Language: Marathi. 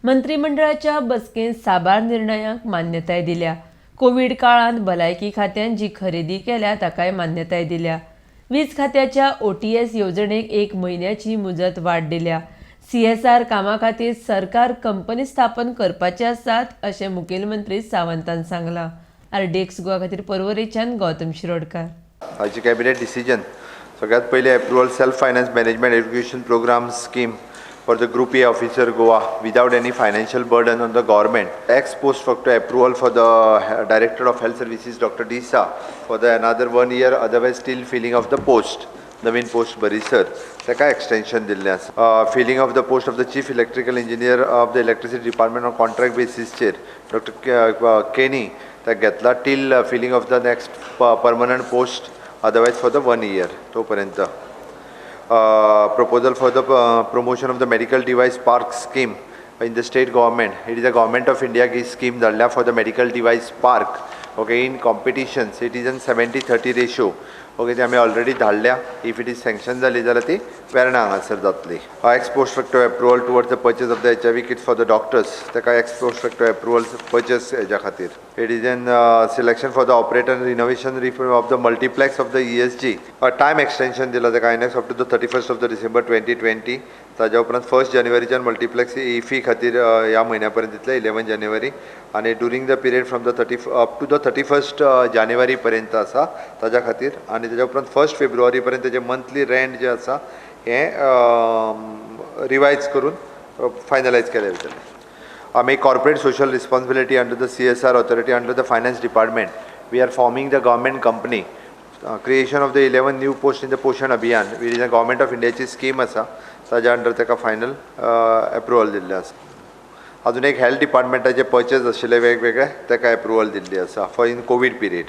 मंत्रिमंडळाच्या बसकेत साबार निर्णयाक मान्यताय दिल्या। कोविड काळात भलायकी खात्यान जी खरेदी केल्या ताकाय मान्यताय दिल्या। वीज खात्याच्या OTS येवजणेक 1 म्हयन्याची मुजत वाड दिल्या। CSR कामा खातीर सरकार कंपनी स्थापन करपाचे आसात अशें मुखेलमंत्री सावंतान सांगलां। RDX गोवा खातीर पर्वरेच्यान गौतम शिरोडकार। आयची कॅबिनेट डिसिजन सगळ्यात पयली approval self finance management education programme scheme for the Group A officer Goa without any financial burden on the government. Ex post facto approval for the Director of Health Services Dr. Disa for the another 1 year, otherwise still filling of the post. नवीन पोस्ट बरीसर ताका एक्सटेंशन दिल्लें आसा। Filling of the post of the chief electrical engineer of the electricity department on contract बेसिसचेर डॉक्टर केनी ताका घेतला till filling of the next permanent post otherwise for the 1 year तोपर्यंत। Proposal for the promotion of the medical device park scheme in the state government. It is a government of India scheme धाडल्या for the medical device park. Okay, in competitions it is in 70-30 ratio. Okay, ते आमी ऑलरेडी धाडल्या। इफ इट इज सँक्शन जाली जाल्यार ती वेर्णा हांगासर जातली। Ex post facto approval towards the purchase of the HIV kit for the doctors ताका ex post facto approval purchase हेच्या खातीर। It is in selection for the operator renovation reform of the multiplex of the ESG time extension दिला ताका INOX up to the 31st of December 2020। ताज्या उपरांत 1st जानेवारीच्यान मल्टीप्लेक्स इफी खातीर ह्या म्हयन्या पर्यंत दितले 11 जानेवारी आनी during the period from the 31st जानेवारी पर्यंत आसा ताज्या खातीर। आनी ताज्या उपरांत 1st फेब्रुवारी पर्यंत तेजे मंथली रेंट जे आसा हें रिवायज करून फायनलायज केले वयतले। आमी corporate social responsibility under the CSR authority under the finance department we are forming the government company. Creation of the 11 new post in the Poshan Abhiyan वीट इज अ गव्हर्मेंट ऑफ इंडियाची स्कीम आसा ताज्या अंडर ताका फायनल अप्रुवल दिल्लें आसा। अजून एक हेल्थ डिपार्टमेंटाचे पर्चेस आशिल्ले वेगवेगळे ताका अप्रुवल दिल्ली आसा फॉर इन कोविड पिरियड।